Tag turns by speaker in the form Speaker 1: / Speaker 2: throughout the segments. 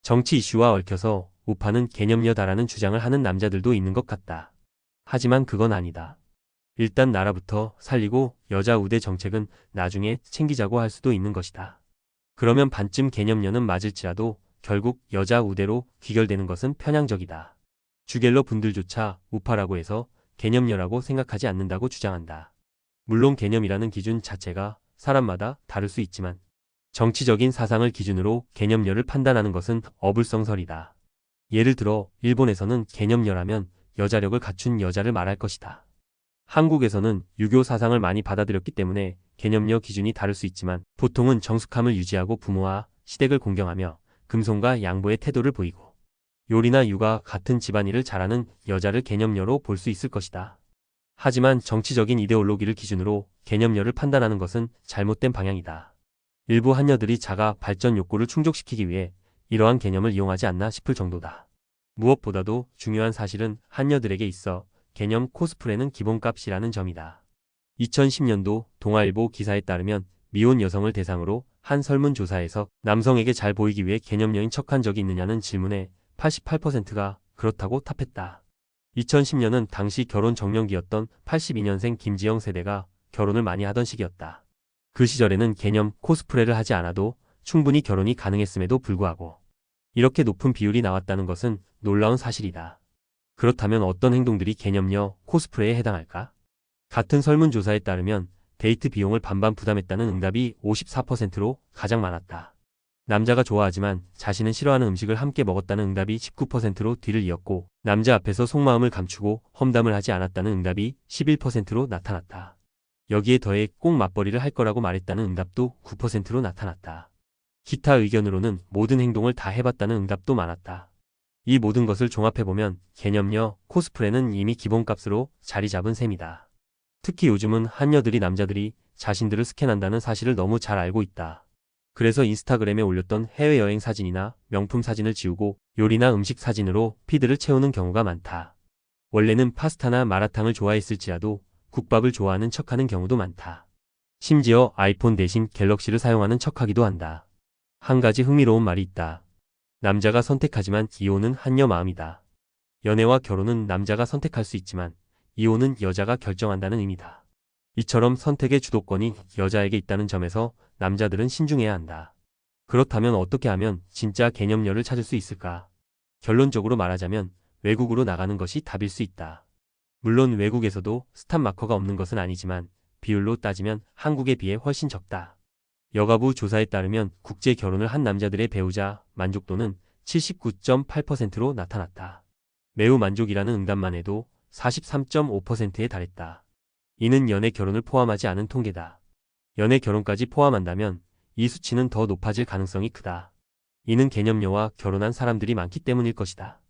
Speaker 1: 정치 이슈와 얽혀서 우파는 개념녀다라는 주장을 하는 남자들도 있는 것 같다. 하지만 그건 아니다. 일단 나라부터 살리고 여자 우대 정책은 나중에 챙기자고 할 수도 있는 것이다. 그러면 반쯤 개념녀는 맞을지라도 결국 여자 우대로 귀결되는 것은 편향적이다. 주갤러 분들조차 우파라고 해서 개념녀라고 생각하지 않는다고 주장한다. 물론 개념이라는 기준 자체가 사람마다 다를 수 있지만 정치적인 사상을 기준으로 개념녀를 판단하는 것은 어불성설이다. 예를 들어 일본에서는 개념녀라면 여자력을 갖춘 여자를 말할 것이다. 한국에서는 유교 사상을 많이 받아들였기 때문에 개념녀 기준이 다를 수 있지만 보통은 정숙함을 유지하고 부모와 시댁을 공경하며 금손과 양보의 태도를 보이고 요리나 육아 같은 집안일을 잘하는 여자를 개념녀로 볼 수 있을 것이다. 하지만 정치적인 이데올로기를 기준으로 개념녀를 판단하는 것은 잘못된 방향이다. 일부 한여들이 자가 발전 욕구를 충족시키기 위해 이러한 개념을 이용하지 않나 싶을 정도다. 무엇보다도 중요한 사실은 한여들에게 있어 개념 코스프레는 기본값이라는 점이다. 2010년도 동아일보 기사에 따르면 미혼 여성을 대상으로 한 설문조사에서 남성에게 잘 보이기 위해 개념녀인 척한 적이 있느냐는 질문에 88%가 그렇다고 답했다. 2010년은 당시 결혼 정년기였던 82년생 김지영 세대가 결혼을 많이 하던 시기였다. 그 시절에는 개념 코스프레를 하지 않아도 충분히 결혼이 가능했음에도 불구하고 이렇게 높은 비율이 나왔다는 것은 놀라운 사실이다. 그렇다면 어떤 행동들이 개념녀 코스프레에 해당할까? 같은 설문조사에 따르면 데이트 비용을 반반 부담했다는 응답이 54%로 가장 많았다. 남자가 좋아하지만 자신은 싫어하는 음식을 함께 먹었다는 응답이 19%로 뒤를 이었고 남자 앞에서 속마음을 감추고 험담을 하지 않았다는 응답이 11%로 나타났다. 여기에 더해 꼭 맞벌이를 할 거라고 말했다는 응답도 9%로 나타났다. 기타 의견으로는 모든 행동을 다 해봤다는 응답도 많았다. 이 모든 것을 종합해보면 개념녀 코스프레는 이미 기본값으로 자리 잡은 셈이다. 특히 요즘은 한여들이 남자들이 자신들을 스캔한다는 사실을 너무 잘 알고 있다. 그래서 인스타그램에 올렸던 해외여행 사진이나 명품 사진을 지우고 요리나 음식 사진으로 피드를 채우는 경우가 많다. 원래는 파스타나 마라탕을 좋아했을지라도 국밥을 좋아하는 척하는 경우도 많다. 심지어 아이폰 대신 갤럭시를 사용하는 척하기도 한다. 한 가지 흥미로운 말이 있다. 남자가 선택하지만 이혼은 한여 마음이다. 연애와 결혼은 남자가 선택할 수 있지만 이혼은 여자가 결정한다는 의미다. 이처럼 선택의 주도권이 여자에게 있다는 점에서 남자들은 신중해야 한다. 그렇다면 어떻게 하면 진짜 개념녀를 찾을 수 있을까? 결론적으로 말하자면 외국으로 나가는 것이 답일 수 있다. 물론 외국에서도 스탑 마커가 없는 것은 아니지만 비율로 따지면 한국에 비해 훨씬 적다. 여가부 조사에 따르면 국제 결혼을 한 남자들의 배우자 만족도는 79.8%로 나타났다. 매우 만족이라는 응답만 해도 43.5%에 달했다. 이는 연애 결혼을 포함하지 않은 통계다. 연애 결혼까지 포함한다면 이 수치는 더 높아질 가능성이 크다. 이는 개념녀와 결혼한 사람들이 많기 때문일 것이다.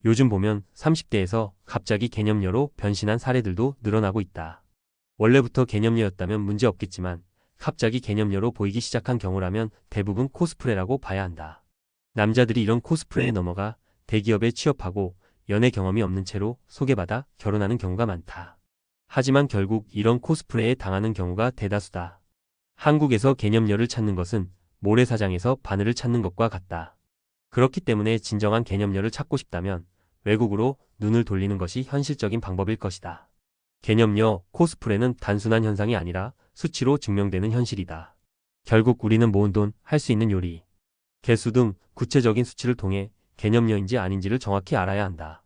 Speaker 1: 요즘 보면 30대에서 갑자기 개념녀로 변신한 사례들도 늘어나고 있다. 원래부터 개념녀였다면 문제 없겠지만 갑자기 개념녀로 보이기 시작한 경우라면 대부분 코스프레라고 봐야 한다. 남자들이 이런 코스프레에 넘어가 대기업에 취업하고 연애 경험이 없는 채로 소개받아 결혼하는 경우가 많다. 하지만 결국 이런 코스프레에 당하는 경우가 대다수다. 한국에서 개념녀를 찾는 것은 모래사장에서 바늘을 찾는 것과 같다. 그렇기 때문에 진정한 개념녀를 찾고 싶다면 외국으로 눈을 돌리는 것이 현실적인 방법일 것이다. 개념녀 코스프레는 단순한 현상이 아니라 수치로 증명되는 현실이다. 결국 우리는 모은 돈, 할 수 있는 요리, 개수 등 구체적인 수치를 통해 개념녀인지 아닌지를 정확히 알아야 한다.